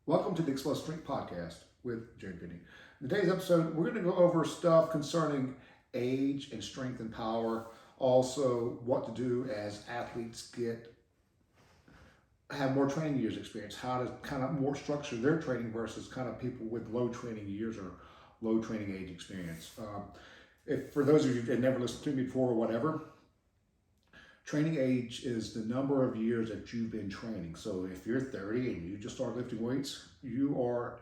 Welcome to the Explosive Strength Podcast with Jared Binney. In today's episode, we're going to go over stuff concerning age and strength and power. Also, what to do as athletes have more training years experience, how to kind of more structure their training versus kind of people with low training years or low training age experience. If for those of you that never listened to me before or whatever, training age is the number of years that you've been training. So if you're 30 and you just start lifting weights, you are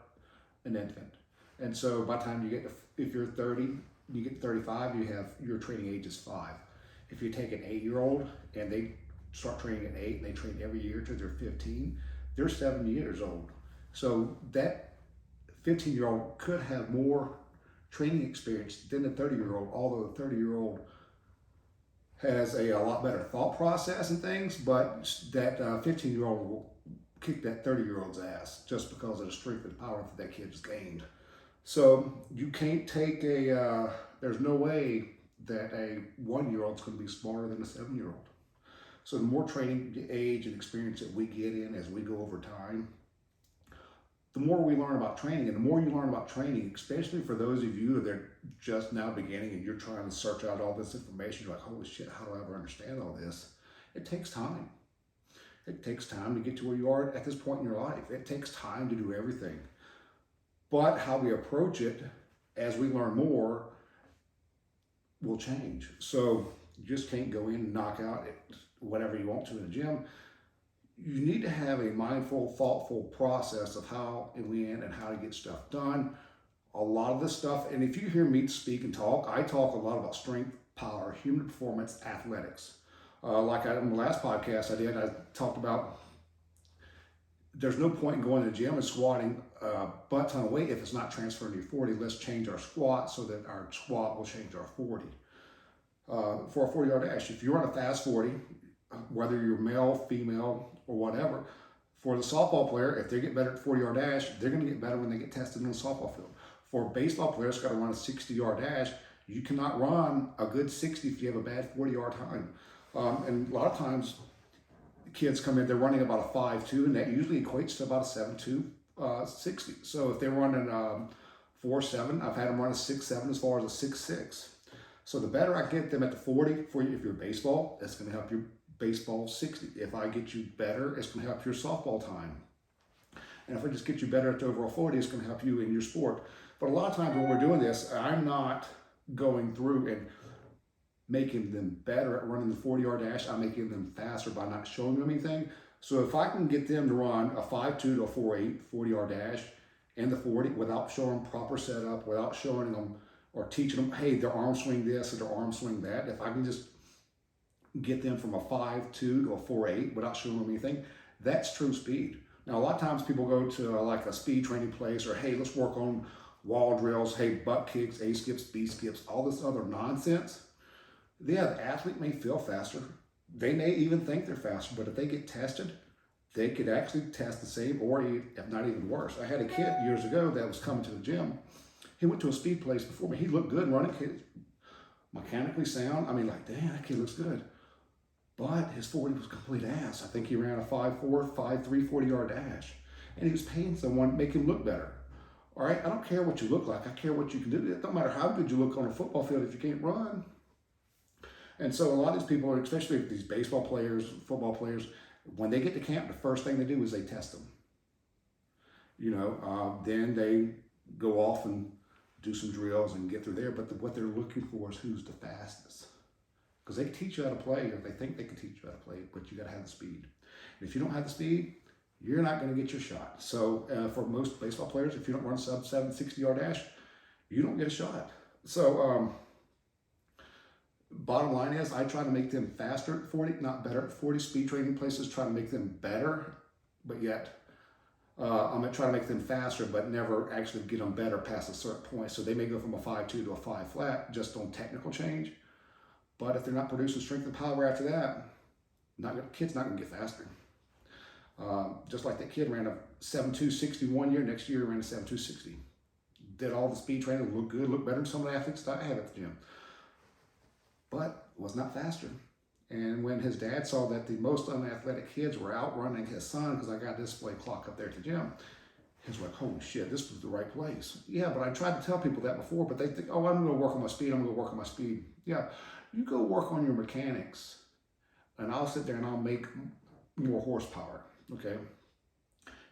an infant. And so by the time you get to, if you're 30, you get to 35, your training age is 5. If you take an 8-year-old and they start training at 8 and they train every year till they're 15, they're 7 years old. So that 15-year-old could have more training experience than the 30-year-old, although the 30-year-old has a lot better thought process and things, but that 15-year-old will kick that 30-year-old's ass just because of the strength and power that kid has gained. So you can't take there's no way that a 1-year-old's going to be smarter than a 7-year-old. So the more training age and experience that we get in as we go over time, the more we learn about training, and the more you learn about training, especially for those of you that are just now beginning and you're trying to search out all this information, you're like, holy shit, how do I ever understand all this? It takes time. It takes time to get to where you are at this point in your life. It takes time to do everything. But how we approach it as we learn more will change. So you just can't go in and knock out whatever you want to in the gym. You need to have a mindful, thoughtful process of how and when and how to get stuff done. A lot of this stuff, and if you hear me speak and talk, I talk a lot about strength, power, human performance, athletics. Like in the last podcast I talked about there's no point in going to the gym and squatting a butt ton of weight if it's not transferring to your 40. Let's change our squat so that our squat will change our 40. For a 40-yard dash, if you run a fast 40, whether you're male, female, or whatever, for the softball player, if they get better at 40-yard dash, they're going to get better when they get tested in the softball field. For a baseball player that's got to run a 60-yard dash, you cannot run a good 60 if you have a bad 40-yard time. And a lot of times, kids come in, they're running about a 5.2, and that usually equates to about a 7.2 60. So if they're running 4.7, I've had them run a 6.7 as far as a 6.6. So the better I get them at the 40 for you, if you're baseball, it's going to help your baseball 60. If I get you better, it's going to help your softball time. And if I just get you better at the overall 40, it's going to help you in your sport. But a lot of times when we're doing this, I'm not going through and making them better at running the 40-yard dash. I'm making them faster by not showing them anything. So if I can get them to run a 5.2 to a 4.8 40-yard dash and the 40 without showing them proper setup, without showing them or teaching them, hey, their arm swing this or their arm swing that, if I can just get them from a 5.2 to a 4.8 without showing them anything, that's true speed. Now, a lot of times people go to like a speed training place or, hey, let's work on wall drills, hey, butt kicks, A skips, B skips, all this other nonsense. Yeah, the athlete may feel faster. They may even think they're faster, but if they get tested, they could actually test the same or if not even worse. I had a kid years ago that was coming to the gym. He went to a speed place before me. He looked good running, mechanically sound. I mean, like, damn, that kid looks good. But his 40 was complete ass. I think he ran a 5.4, 5.3 40-yard dash. And he was paying someone to make him look better. All right, I don't care what you look like. I care what you can do. It don't matter how good you look on a football field if you can't run. And so a lot of these people, especially these baseball players, football players, when they get to camp, the first thing they do is they test them. Then they go off and do some drills and get through there. But what they're looking for is who's the fastest. Because they can teach you how to play, or they think they can teach you how to play, but you got to have the speed. And if you don't have the speed, you're not going to get your shot. So for most baseball players, if you don't run sub 7 60-yard dash, you don't get a shot. So bottom line is, I try to make them faster at 40, not better at 40. Speed training places try to make them better, but yet I'm going to try to make them faster, but never actually get them better past a certain point. So they may go from a 5.2 to a 5 flat just on technical change. But if they're not producing strength and power after that, kid's not going to get faster. Just like that kid ran a 7.2 60 1 year, next year he ran a 7.2 60. Did all the speed training, looked good, looked better than some of the athletes that I have at the gym. But was not faster. And when his dad saw that the most unathletic kids were outrunning his son, because I got a display clock up there at the gym, It's like, holy shit, this was the right place. Yeah, but I tried to tell people that before, but they think, oh, I'm going to work on my speed. I'm going to work on my speed. Yeah, you go work on your mechanics, and I'll sit there and I'll make more horsepower. Okay.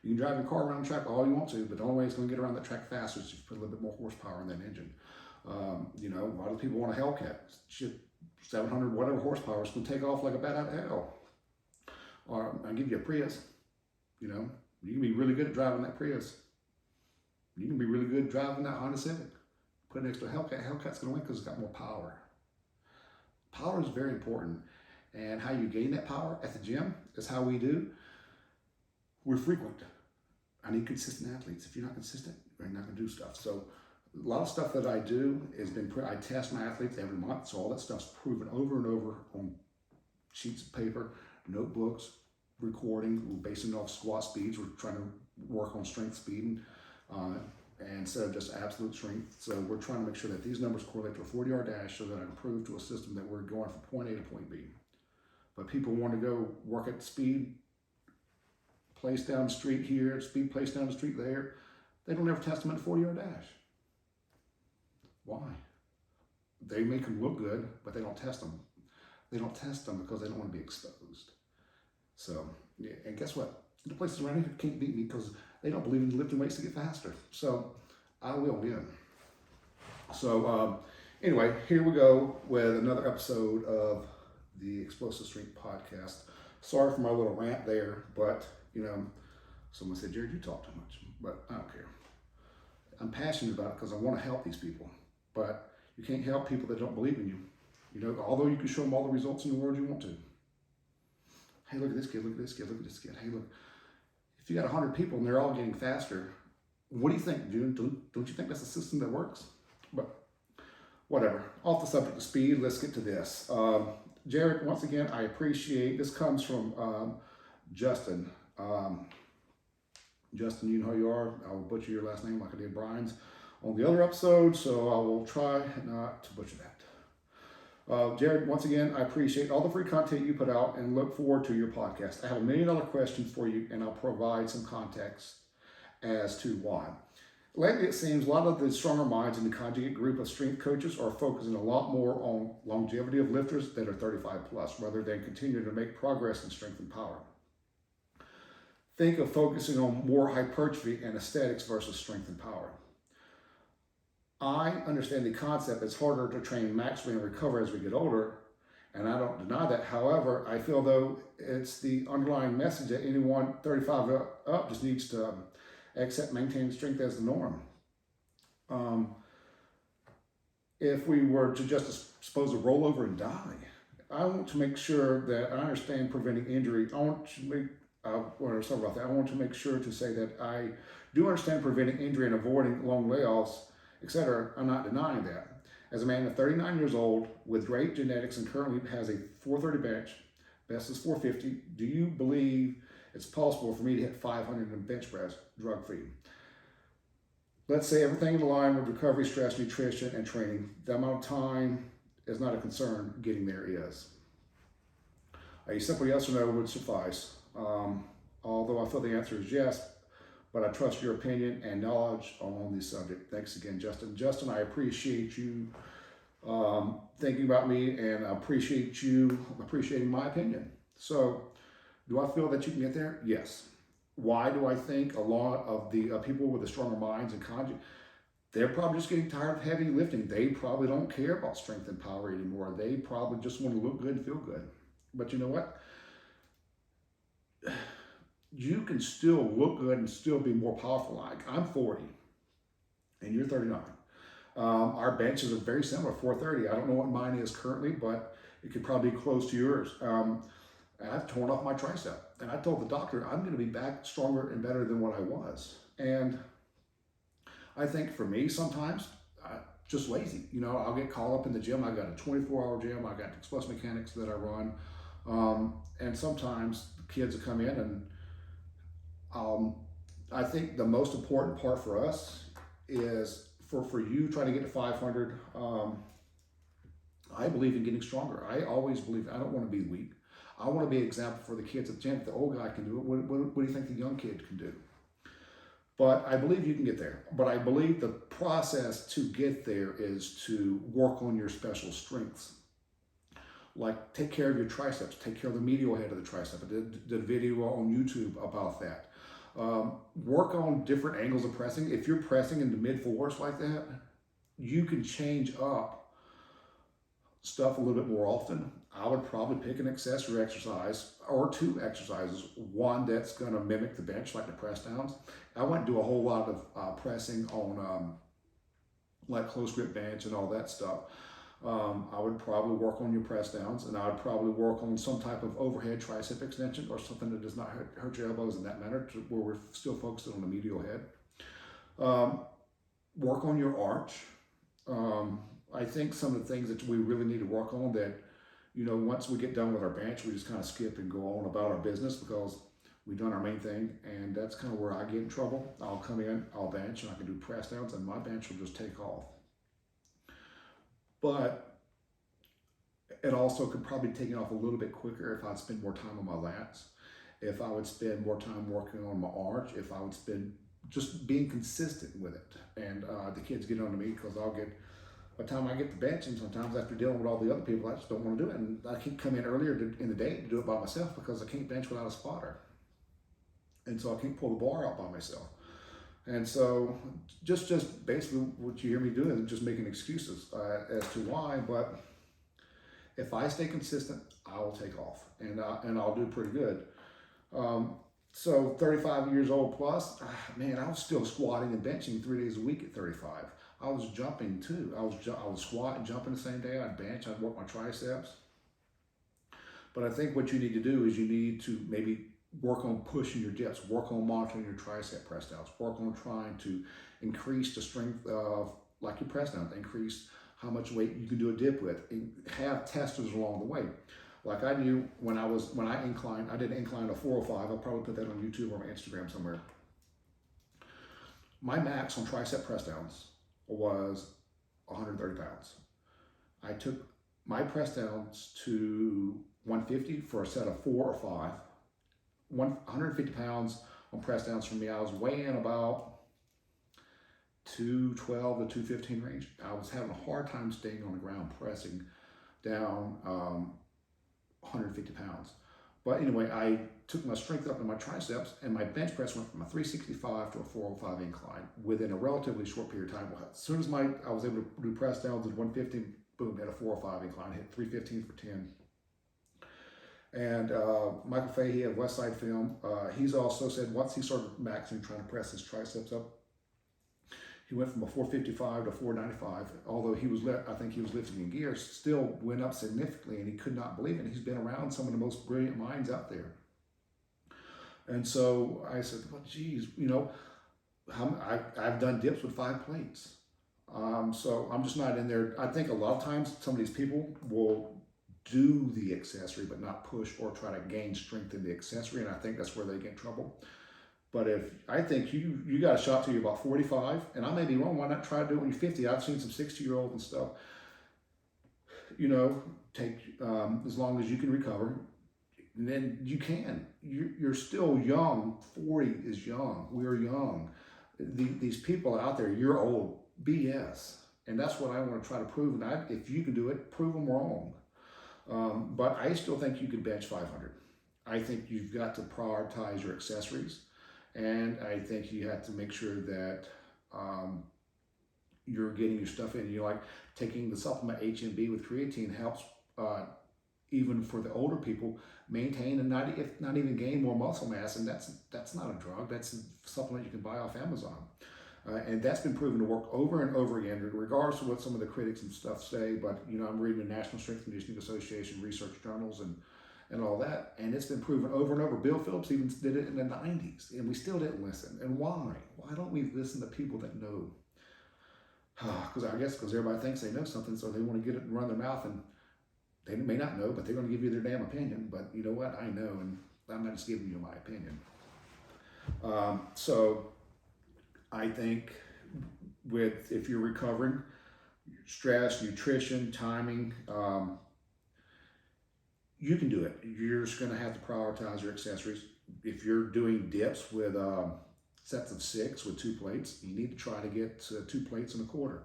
You can drive your car around the track all you want to, but the only way it's going to get around the track faster is if you put a little bit more horsepower in that engine. You know, a lot of people want a Hellcat. Shit, 700 whatever horsepower is going to take off like a bat out of hell. Or I'll give you a Prius. You know, you can be really good at driving that Prius. You can be really good driving that Honda Civic. Put it next to a Hellcat. Hellcat's going to win because it's got more power. Power is very important. And how you gain that power at the gym is how we do. We're frequent. I need consistent athletes. If you're not consistent, you're not going to do stuff. So a lot of stuff that I do has been, I test my athletes every month. So all that stuff's proven over and over on sheets of paper, notebooks, recording. We're basing it off squat speeds. We're trying to work on strength, speed, and instead of just absolute strength. So we're trying to make sure that these numbers correlate to a 40-yard dash so that I can prove to a system that we're going from point A to point B. But people want to go work at speed, place down the street here, speed place down the street there. They don't ever test them at a 40-yard dash. Why? They make them look good, but they don't test them. They don't test them because they don't want to be exposed. So, yeah, and guess what? The places around here can't beat me because they don't believe in lifting weights to get faster. So, I will win. So, anyway, here we go with another episode of the Explosive Strength Podcast. Sorry for my little rant there, but, you know, someone said, Jared, you talk too much, but I don't care. I'm passionate about it because I want to help these people, but you can't help people that don't believe in you. You know, although you can show them all the results in the world you want to. Hey, look at this kid, look at this kid, look at this kid. Hey, look, if you got 100 people and they're all getting faster, what do you think, June? Don't you think that's a system that works? But whatever. Off the subject of speed, let's get to this. Jared, once again, I appreciate, this comes from Justin. Justin, you know who you are. I will butcher your last name like I did Brian's on the other episode, so I will try not to butcher that. Jared, once again, I appreciate all the free content you put out and look forward to your podcast. I have $1 million question for you, and I'll provide some context as to why. Lately, it seems a lot of the stronger minds in the conjugate group of strength coaches are focusing a lot more on longevity of lifters that are 35 plus, rather than continuing to make progress in strength and power. Think of focusing on more hypertrophy and aesthetics versus strength and power. I understand the concept. It's harder to train maximally and recover as we get older, and I don't deny that. However, I feel though it's the underlying message that anyone 35 up just needs to accept maintaining strength as the norm. If we were to just suppose to roll over and die, I want to make sure that I understand preventing injury. I want to make I want to make sure to say that I do understand preventing injury and avoiding long layoffs, etc. I'm not denying that. As a man of 39 years old with great genetics and currently has a 430 bench, best is 450, do you believe it's possible for me to hit 500 in bench press drug-free? Let's say everything in line with recovery, stress, nutrition, and training. The amount of time is not a concern. Getting there is. A simple yes or no would suffice. Although I feel the answer is yes, but I trust your opinion and knowledge on this subject. Thanks again, Justin. Justin, I appreciate you thinking about me, and I appreciate you appreciating my opinion. So, do I feel that you can get there? Yes. Why do I think a lot of the people with the stronger minds and conjugate, they're probably just getting tired of heavy lifting. They probably don't care about strength and power anymore. They probably just want to look good and feel good. But you know what? You can still look good and still be more powerful. Like I'm 40 and you're 39. Our benches are very similar, 430. I don't know what mine is currently, but it could probably be close to yours. I've torn off my tricep, and I told the doctor I'm going to be back stronger and better than what I was. And I think for me, sometimes just lazy. You know, I'll get called up in the gym. I got a 24-hour gym. I got explosive mechanics that I run, and sometimes the kids will come in, and I think the most important part for us is for you trying to get to 500. I believe in getting stronger. I always believe. I don't want to be weak. I want to be an example for the kids at the gym. If the old guy can do it, what do you think the young kid can do? But I believe you can get there. But I believe the process to get there is to work on your special strengths. Like take care of your triceps, take care of the medial head of the tricep. I did a video on YouTube about that. Work on different angles of pressing. If you're pressing into mid fours like that, you can change up stuff a little bit more often. I would probably pick an accessory exercise or two exercises. One that's going to mimic the bench, like the press downs. I wouldn't do a whole lot of pressing on like close grip bench and all that stuff. I would probably work on your press downs, and I would probably work on some type of overhead tricep extension or something that does not hurt your elbows in that manner, where we're still focused on the medial head. Work on your arch. I think some of the things that we really need to work on that, once we get done with our bench, we just kind of skip and go on about our business because we've done our main thing, and that's kind of where I get in trouble. I'll come in, I'll bench, and I can do press downs, and my bench will just take off. But it also could probably take it off a little bit quicker if I'd spend more time on my lats, if I would spend more time working on my arch, if I would spend just being consistent with it. And the kids get on to me because by the time I get to benching, sometimes after dealing with all the other people, I just don't want to do it. And I can't come in earlier in the day to do it by myself because I can't bench without a spotter. And so I can't pull the bar out by myself. And so just basically what you hear me doing is just making excuses as to why. But if I stay consistent, I will take off, and I'll do pretty good. So 35 years old plus, man, I was still squatting and benching 3 days a week at 35. I was jumping too. I was squatting, jumping the same day. I'd bench, I'd work my triceps. But I think what you need to do is you need to maybe work on pushing your dips, work on monitoring your tricep press downs, work on trying to increase the strength of, like your press downs, increase how much weight you can do a dip with, and have testers along the way. Like I knew when I inclined, I did an incline of 405. I'll probably put that on YouTube or my Instagram somewhere. My max on tricep press downs was 130 pounds. I took my press downs to 150 for a set of 4 or 5. 150 pounds on press downs for me. I was weighing about 212 to 215 range. I was having a hard time staying on the ground pressing down 150 pounds. But anyway, I took my strength up in my triceps, and my bench press went from a 365 to a 405 incline within a relatively short period of time. As soon as I was able to do press downs at 150, boom, had a 405 incline, hit 315 for 10. And Michael Fahey of Westside Film, he's also said once he started maxing trying to press his triceps up, he went from a 455 to 495. Although I think he was lifting in gears, still went up significantly, and he could not believe it. He's been around some of the most brilliant minds out there. And so I said, well, geez, I've done dips with 5 plates. So I'm just not in there. I think a lot of times some of these people will do the accessory but not push or try to gain strength in the accessory, and I think that's where they get in trouble. But I think you got a shot till you're about 45, and I may be wrong. Why not try to do it when you're 50? I've seen some 60-year-olds and stuff. Take as long as you can recover, and then you can. You're still young. 40 is young. We're young. These people out there, you're old. BS, and that's what I want to try to prove. And if you can do it, prove them wrong. But I still think you can bench 500. I think you've got to prioritize your accessories, and I think you have to make sure that you're getting your stuff in. Like taking the supplement HMB with creatine helps, even for the older people, maintain and if not even gain more muscle mass. And that's not a drug. That's a supplement you can buy off Amazon. And that's been proven to work over and over again, regardless of what some of the critics and stuff say. But I'm reading the National Strength Conditioning Association research journals and all that, and it's been proven over and over. Bill Phillips even did it in the 90s, and we still didn't listen. And why? Why don't we listen to people that know? Because I guess because everybody thinks they know something, so they want to get it and run their mouth, and they may not know, but they're going to give you their damn opinion. But you know what? I know, and I'm not just giving you my opinion. So I think if you're recovering, stress, nutrition, timing, you can do it. You're just going to have to prioritize your accessories. If you're doing dips with sets of 6 with 2 plates, you need to try to get 2 plates and a quarter.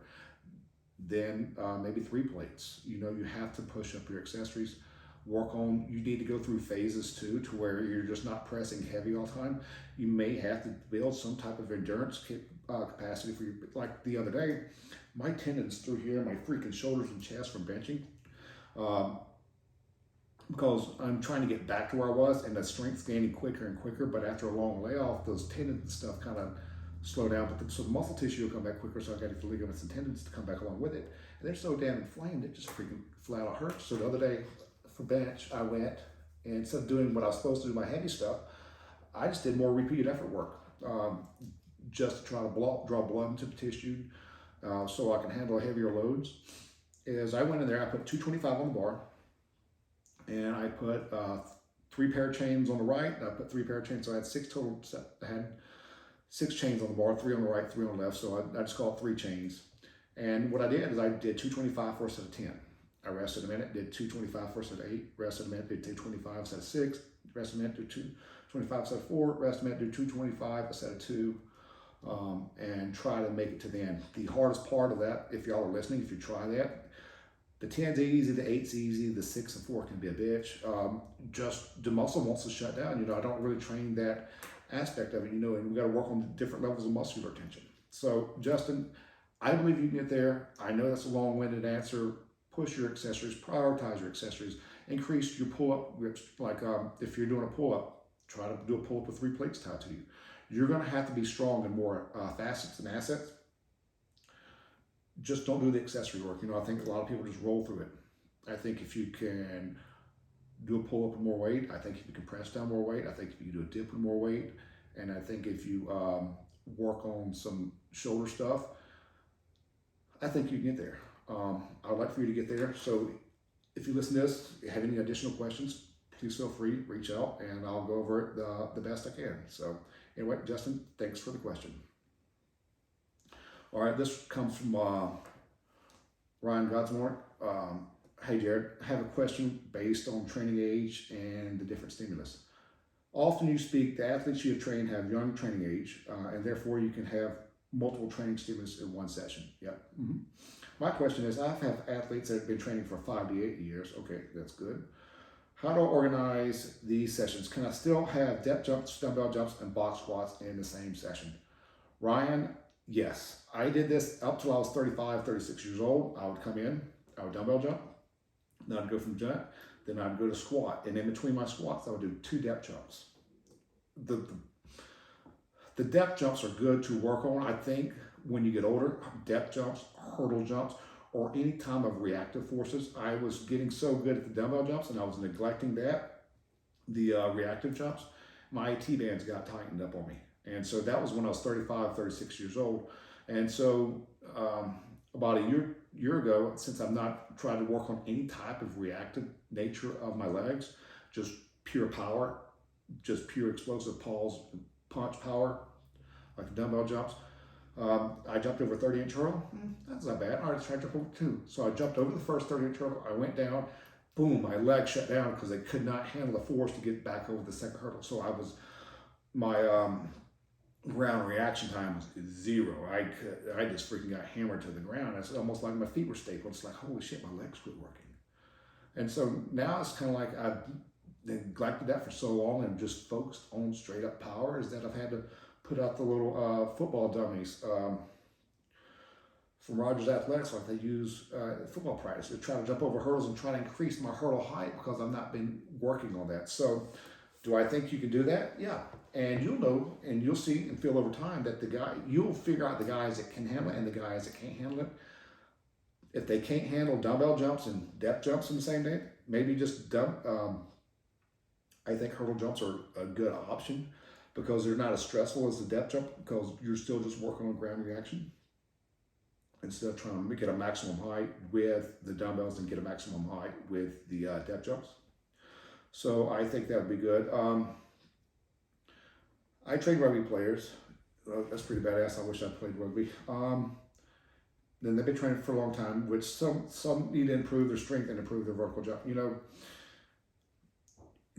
Then maybe 3 plates. You know, you have to push up your accessories. Work on, you need to go through phases too, to where you're just not pressing heavy all the time. You may have to build some type of endurance capacity for your, like the other day, my tendons through here, my freaking shoulders and chest from benching, because I'm trying to get back to where I was, and the strength's gaining quicker and quicker, but after a long layoff, those tendons and stuff kind of slow down, but so the muscle tissue will come back quicker, so I got the ligaments and tendons to come back along with it. And they're so damn inflamed, it just freaking flat out hurts. So the other day for bench, I went, and instead of doing what I was supposed to do, my heavy stuff, I just did more repeated effort work, just to try to draw blood into the tissue, so I can handle heavier loads. As I went in there, I put 225 on the bar, and I put 3 pair of chains on the right, and I put 3 pair of chains, so I had 6 total, I had 6 chains on the bar, 3 on the right, 3 on the left, so I just call it 3 chains. And what I did is I did 225 for a set of 10. I rested a minute, did 225 for a set of 8, rested a minute, did 225 set of 6, rested a minute, did 225 set of 4, rested a minute, did 225 a set of 2, and try to make it to the end. The hardest part of that, if y'all are listening, if you try that, the 10's easy, the 8's easy, the 6 and 4 can be a bitch. Just the muscle wants to shut down. You know, I don't really train that aspect of it, you know, and we got to work on different levels of muscular tension. So, Justin, I believe you can get there. I know that's a long-winded answer. Push your accessories, prioritize your accessories, increase your pull-up grips. Like if you're doing a pull-up, try to do a pull-up with 3 plates tied to you. You're going to have to be strong in more facets and assets. Just don't do the accessory work. You know, I think a lot of people just roll through it. I think if you can do a pull-up with more weight, I think if you can press down more weight, I think if you can do a dip with more weight, and I think if you work on some shoulder stuff, I think you can get there. I'd like for you to get there. So if you listen to this, if you have any additional questions, please feel free, reach out, and I'll go over it the best I can. So anyway, Justin, thanks for the question. All right, this comes from Ryan Godsmore. Hey Jared, I have a question based on training age and the different stimulus. Often you speak, the athletes you have trained have young training age, and therefore you can have multiple training stimulus in one session. Yep. Mm-hmm. My question is, I have athletes that have been training for 5 to 8 years. Okay, that's good. How do I organize these sessions? Can I still have depth jumps, dumbbell jumps, and box squats in the same session? Ryan, yes. I did this up till I was 35, 36 years old. I would come in, I would dumbbell jump, then I'd go from jump, then I'd go to squat. And in between my squats, I would do 2 depth jumps. The depth jumps are good to work on. I think when you get older, depth jumps, hurdle jumps, or any time of reactive forces. I was getting so good at the dumbbell jumps and I was neglecting that, the reactive jumps. My T-bands got tightened up on me. And so that was when I was 35, 36 years old. And so about a year ago, since I'm not trying to work on any type of reactive nature of my legs, just pure power, just pure explosive punch power, like the dumbbell jumps. I jumped over a 30-inch hurdle. That's not bad. All right, let's try to jump over 2. So I jumped over the first 30-inch hurdle. I went down. Boom, my leg shut down because I could not handle the force to get back over the second hurdle. So my ground reaction time was 0. I just freaking got hammered to the ground. It's almost like my feet were stapled. It's like, holy shit, my legs quit working. And so now it's kind of like I've neglected that for so long and just focused on straight up power, is that I've had to put out the little football dummies from Rogers Athletics, like they use football practice. They try to jump over hurdles and try to increase my hurdle height because I've not been working on that. So do I think you can do that? Yeah. And you'll know and you'll see and feel over time that you'll figure out the guys that can handle it and the guys that can't handle it. If they can't handle dumbbell jumps and depth jumps in the same day, maybe just I think hurdle jumps are a good option because they're not as stressful as the depth jump because you're still just working on ground reaction instead of trying to get a maximum height with the dumbbells and get a maximum height with the depth jumps. So I think that would be good. I train rugby players. That's pretty badass. I wish I played rugby. Then they've been training for a long time, which some need to improve their strength and improve their vertical jump. You know,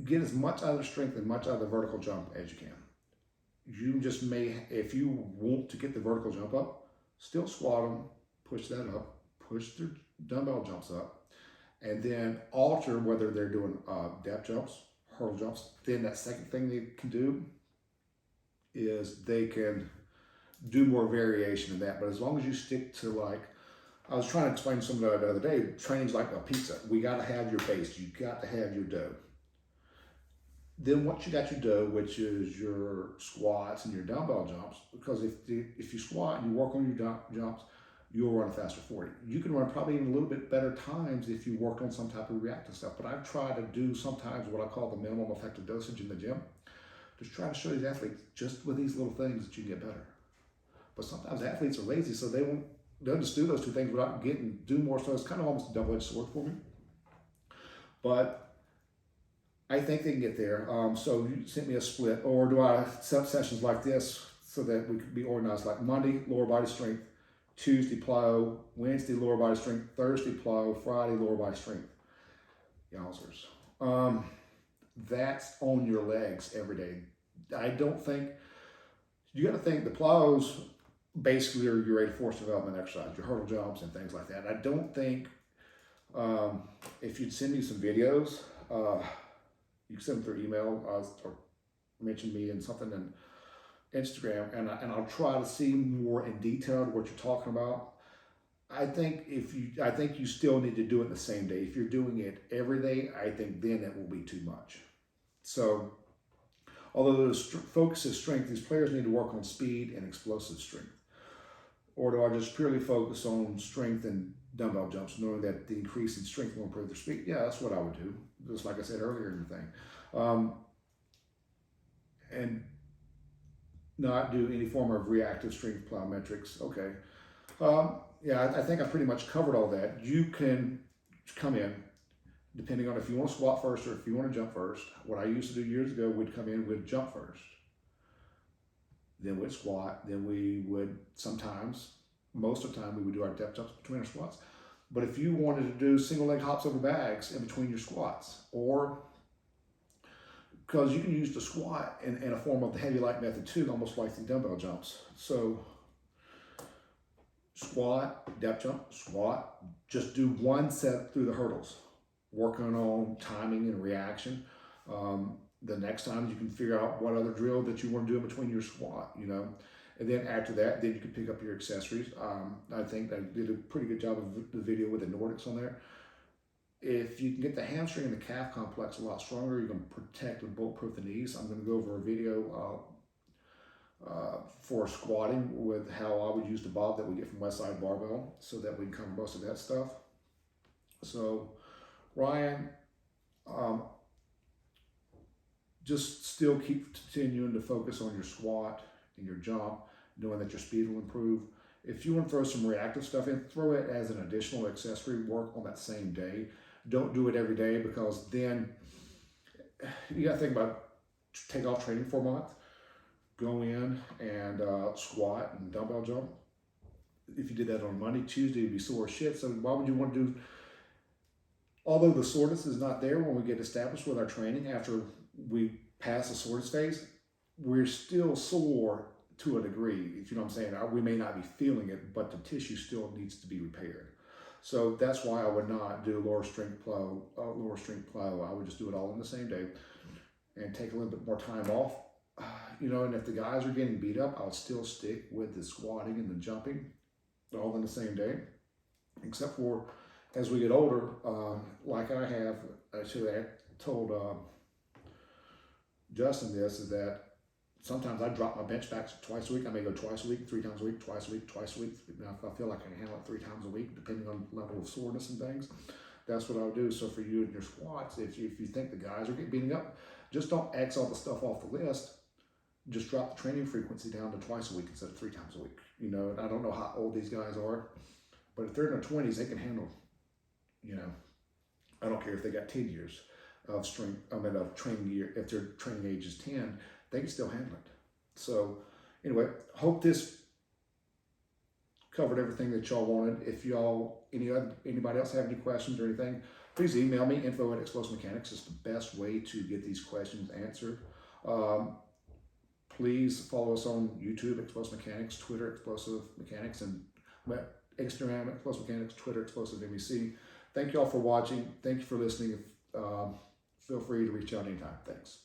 get as much out of the strength and much out of the vertical jump as you can. you just may, if you want to get the vertical jump up, still squat them, push that up, push their dumbbell jumps up, and then alter whether they're doing depth jumps, hurdle jumps. Then that second thing they can do is they can do more variation of that. But as long as you stick to, like, I was trying to explain something the other day, training's like a pizza. We got to have your base. You got to have your dough. Then once you got your dough, which is your squats and your dumbbell jumps, because if you squat and you work on your jumps, you'll run a faster 40. You can run probably even a little bit better times if you worked on some type of reactive stuff. But I try to do sometimes what I call the minimum effective dosage in the gym. Just try to show these athletes just with these little things that you can get better. But sometimes athletes are lazy, so they'll just do those two things without do more. So it's kind of almost a double-edged sword for me. But I think they can get there. So you sent me a split, or do I set sessions like this so that we could be organized? Like Monday, lower body strength, Tuesday, plyo, Wednesday, lower body strength, Thursday, plyo, Friday, lower body strength. Yowzers. That's on your legs every day. I don't think, you got to think the plyos basically are your rate of force development exercise, your hurdle jumps and things like that. I don't think, if you'd send me some videos, you can send them through email or mention me in something in Instagram, and I'll try to see more in detail what you're talking about. I think you still need to do it the same day. If you're doing it every day, I think then it will be too much. So, although the focus is strength, these players need to work on speed and explosive strength. Or do I just purely focus on strength and dumbbell jumps, knowing that the increase in strength will improve their speed? Yeah, that's what I would do. Just like I said earlier in the thing. And not do any form of reactive strength plyometrics. Okay. Yeah, I think I pretty much covered all that. You can come in, depending on if you want to squat first or if you want to jump first. What I used to do years ago, we'd come in, we'd jump first. Then we'd squat, then we would sometimes, most of the time, we would do our depth jumps between our squats. But if you wanted to do single leg hops over bags in between your squats, or because you can use the squat in a form of the heavy light method too, almost like the dumbbell jumps. So squat, depth jump, squat, just do one set through the hurdles, working on timing and reaction. The next time you can figure out what other drill that you want to do in between your squat, and then after that, then you can pick up your accessories. I think I did a pretty good job of the video with the Nordics on there. If you can get the hamstring and the calf complex a lot stronger, you're going to protect and bulletproof the knees. I'm going to go over a video for squatting with how I would use the bob that we get from Westside Barbell, so that we can cover most of that stuff. So, Ryan, just still keep continuing to focus on your squat and your jump, knowing that your speed will improve. If you want to throw some reactive stuff in, throw it as an additional accessory work on that same day. Don't do it every day, because then you got to think about take off training for a month, go in and squat and dumbbell jump. If you did that on Monday, Tuesday, you'd be sore as shit. So why would you want to do, although the soreness is not there when we get established with our training after we pass the soreness phase, we're still sore to a degree, if you know what I'm saying. We may not be feeling it, but the tissue still needs to be repaired. So that's why I would not do lower strength plyo. I would just do it all in the same day and take a little bit more time off. And if the guys are getting beat up, I'll still stick with the squatting and the jumping all in the same day. Except for as we get older, like I have, actually I told Justin this, is that sometimes I drop my bench back twice a week. I may go twice a week, 3 times a week, twice a week, twice a week. Now, if I feel like I can handle it 3 times a week, depending on the level of soreness and things, that's what I'll do. So for you and your squats, if you think the guys are getting beating up, just don't X all the stuff off the list. Just drop the training frequency down to twice a week instead of 3 times a week. And I don't know how old these guys are, but if they're in their 20s, they can handle, I don't care if they got 10 years of of training year. If their training age is 10, they can still handle it. So anyway, hope this covered everything that y'all wanted. If anybody else have any questions or anything, please email me, info@Explosive Mechanics. It's the best way to get these questions answered. Please follow us on YouTube, Explosive Mechanics, Twitter, Explosive Mechanics, and Instagram, Explosive Mechanics, Twitter, Explosive MEC. Thank you all for watching. Thank you for listening. Feel free to reach out anytime. Thanks.